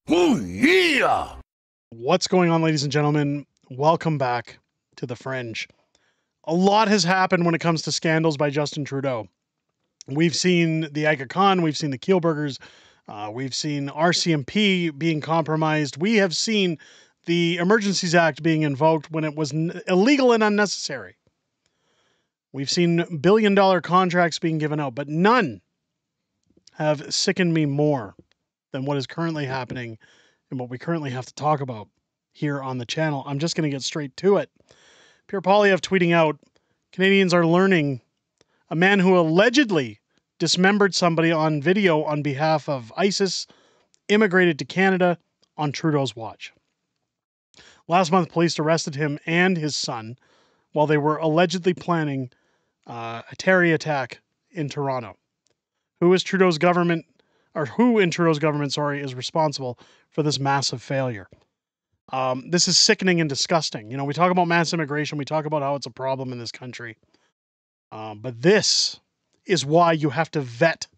Oh, yeah! What's going on, ladies and gentlemen? Welcome back to the Fringe. A lot has happened when it comes to scandals by Justin Trudeau. We've seen the Aga Khan, we've seen the Kielburgers, we've seen RCMP being compromised. We have seen the Emergencies Act being invoked when it was illegal and unnecessary. We've seen billion-dollar contracts being given out, but none have sickened me more than what is currently happening and what we currently have to talk about here on the channel. I'm just going to get straight to it. Pierre Poilievre tweeting out, Canadians are learning a man who allegedly dismembered somebody on video on behalf of ISIS immigrated to Canada on Trudeau's watch. Last month, police arrested him and his son while they were allegedly planning a terror attack in Toronto. Who in Trudeau's government, is responsible for this massive failure? This is sickening and disgusting. You know, we talk about mass immigration. We talk about how it's a problem in this country. But this is why you have to vet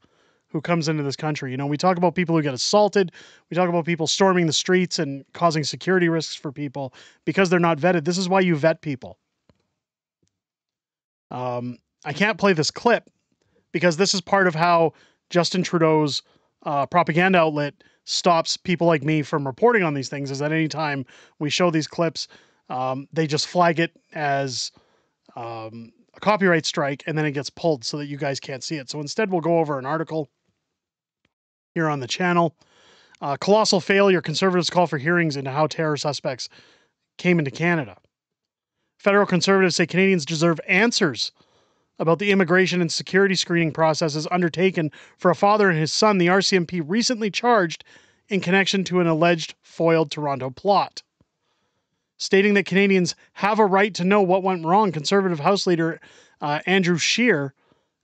who comes into this country. You know, we talk about people who get assaulted. We talk about people storming the streets and causing security risks for people because they're not vetted. This is why you vet people. I can't play this clip because this is part of how Justin Trudeau's propaganda outlet stops people like me from reporting on these things, is that anytime we show these clips, they just flag it as a copyright strike, and then it gets pulled so that you guys can't see it. So instead, we'll go over an article here on the channel. Colossal failure. Conservatives call for hearings into how terror suspects came into Canada. Federal Conservatives say Canadians deserve answers about the immigration and security screening processes undertaken for a father and his son the RCMP recently charged in connection to an alleged foiled Toronto plot. Stating that Canadians have a right to know what went wrong, Conservative House Leader Andrew Scheer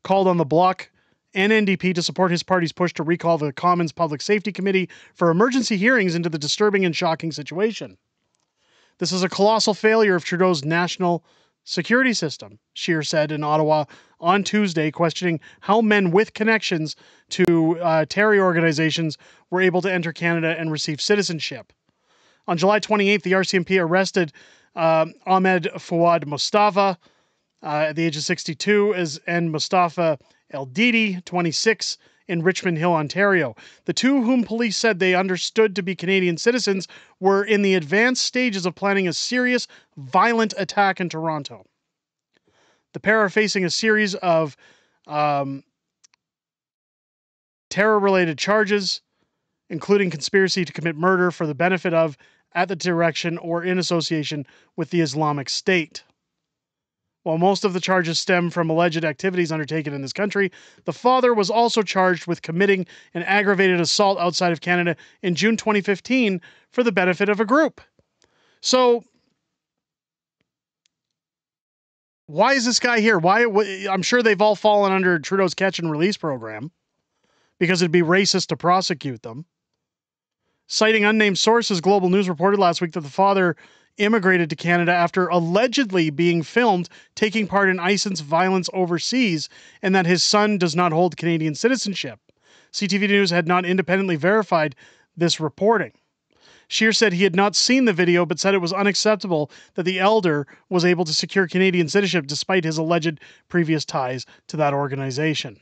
called on the Bloc and NDP to support his party's push to recall the Commons Public Safety Committee for emergency hearings into the disturbing and shocking situation. This is a colossal failure of Trudeau's national security system, Scheer said in Ottawa on Tuesday, questioning how men with connections to terror organizations were able to enter Canada and receive citizenship. On July 28th, the RCMP arrested Ahmed Fouad Mustafa at the age of 62 and Mustafa El Didi, 26, in Richmond Hill, Ontario. The two, whom police said they understood to be Canadian citizens, were in the advanced stages of planning a serious, violent attack in Toronto. The pair are facing a series of terror-related charges, including conspiracy to commit murder for the benefit of, at the direction, or in association with the Islamic State. While most of the charges stem from alleged activities undertaken in this country, the father was also charged with committing an aggravated assault outside of Canada in June 2015 for the benefit of a group. So, why is this guy here? I'm sure they've all fallen under Trudeau's catch and release program because it'd be racist to prosecute them. Citing unnamed sources, Global News reported last week that the father immigrated to Canada after allegedly being filmed taking part in ISIS violence overseas, and that his son does not hold Canadian citizenship. CTV News had not independently verified this reporting. Scheer said he had not seen the video, but said it was unacceptable that the elder was able to secure Canadian citizenship despite his alleged previous ties to that organization.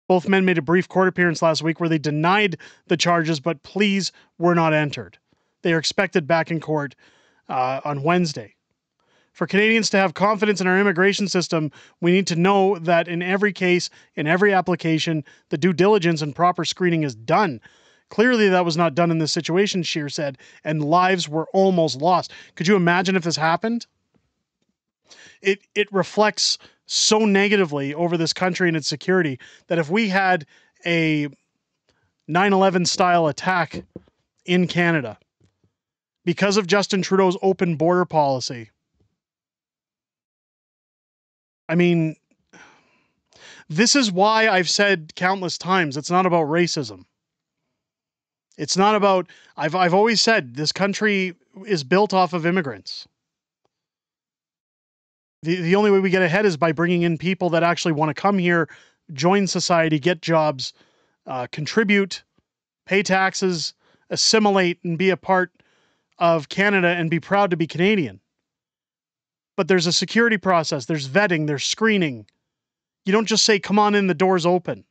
Both men made a brief court appearance last week where they denied the charges, but pleas were not entered. They are expected back in court on Wednesday. For Canadians to have confidence in our immigration system, we need to know that in every case, in every application, the due diligence and proper screening is done. Clearly, that was not done in this situation, Scheer said, and lives were almost lost. Could you imagine if this happened? It reflects so negatively over this country and its security that if we had a 9/11 style attack in Canada, because of Justin Trudeau's open border policy, I mean, this is why I've said countless times, it's not about racism. It's not about, I've always said this country is built off of immigrants. The only way we get ahead is by bringing in people that actually want to come here, join society, get jobs, contribute, pay taxes, assimilate, and be a part of Canada and be proud to be Canadian. But there's a security process, there's vetting, there's screening. You don't just say, come on in, the door's open.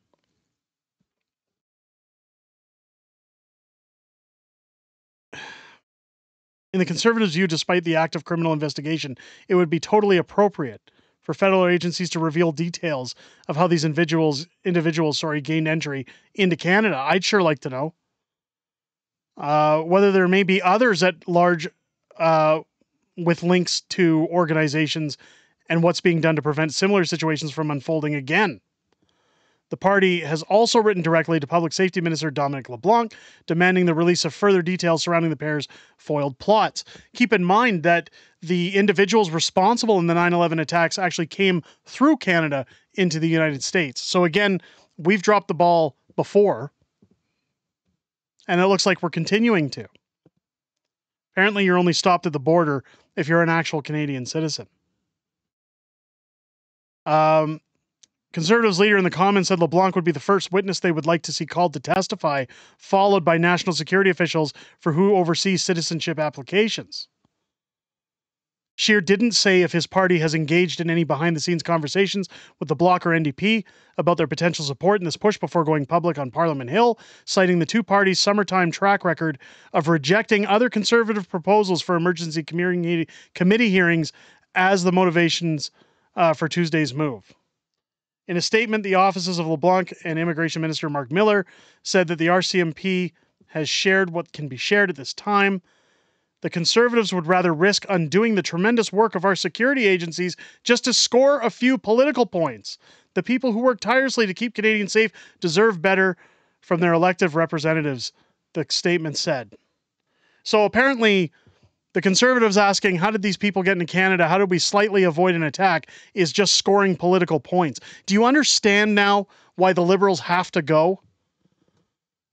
In the Conservatives' view, despite the active criminal investigation, it would be totally appropriate for federal agencies to reveal details of how these individuals gained entry into Canada. I'd sure like to know. Whether there may be others at large with links to organizations and what's being done to prevent similar situations from unfolding again. The party has also written directly to Public Safety Minister Dominic LeBlanc, demanding the release of further details surrounding the pair's foiled plots. Keep in mind that the individuals responsible in the 9/11 attacks actually came through Canada into the United States. So again, we've dropped the ball before, and it looks like we're continuing to. Apparently, you're only stopped at the border if you're an actual Canadian citizen. Conservatives leader in the Commons said LeBlanc would be the first witness they would like to see called to testify, followed by national security officials for who oversees citizenship applications. Scheer didn't say if his party has engaged in any behind-the-scenes conversations with the Bloc or NDP about their potential support in this push before going public on Parliament Hill, citing the two parties' summertime track record of rejecting other Conservative proposals for emergency committee hearings as the motivations for Tuesday's move. In a statement, the offices of LeBlanc and Immigration Minister Mark Miller said that the RCMP has shared what can be shared at this time. The Conservatives would rather risk undoing the tremendous work of our security agencies just to score a few political points. The people who work tirelessly to keep Canadians safe deserve better from their elected representatives, the statement said. So apparently, the Conservatives asking, how did these people get into Canada? How did we slightly avoid an attack? Is just scoring political points. Do you understand now why the Liberals have to go?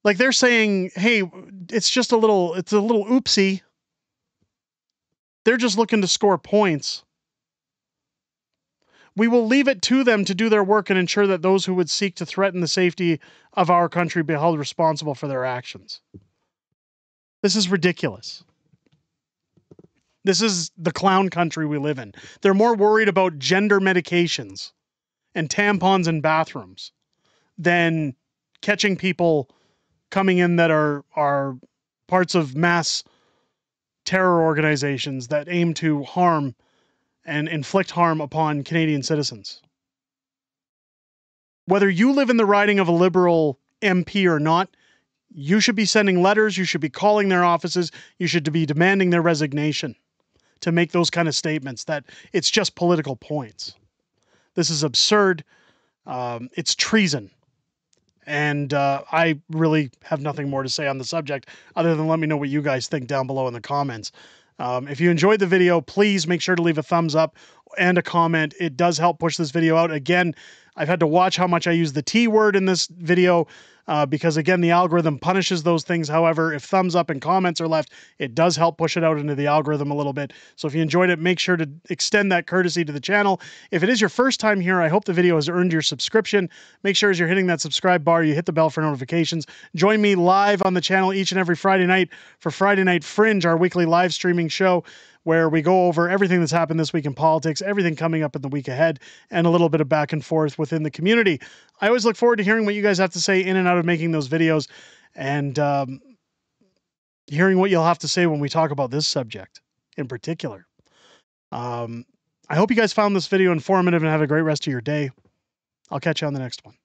Like they're saying, hey, it's a little oopsie. They're just looking to score points. We will leave it to them to do their work and ensure that those who would seek to threaten the safety of our country be held responsible for their actions. This is ridiculous. This is the clown country we live in. They're more worried about gender medications and tampons in bathrooms than catching people coming in that are parts of mass terror organizations that aim to harm and inflict harm upon Canadian citizens. Whether you live in the riding of a Liberal MP or not, you should be sending letters, you should be calling their offices, you should be demanding their resignation to make those kind of statements that it's just political points. This is absurd. It's treason. And I really have nothing more to say on the subject other than let me know what you guys think down below in the comments. If you enjoyed the video, please make sure to leave a thumbs up and a comment. It does help push this video out. Again, I've had to watch how much I use the T word in this video because, again, the algorithm punishes those things. However, if thumbs up and comments are left, it does help push it out into the algorithm a little bit. So if you enjoyed it, make sure to extend that courtesy to the channel. If it is your first time here, I hope the video has earned your subscription. Make sure as you're hitting that subscribe bar, you hit the bell for notifications. Join me live on the channel each and every Friday night for Friday Night Fringe, our weekly live streaming show, where we go over everything that's happened this week in politics, everything coming up in the week ahead, and a little bit of back and forth within the community. I always look forward to hearing what you guys have to say in and out of making those videos, and hearing what you'll have to say when we talk about this subject in particular. I hope you guys found this video informative and have a great rest of your day. I'll catch you on the next one.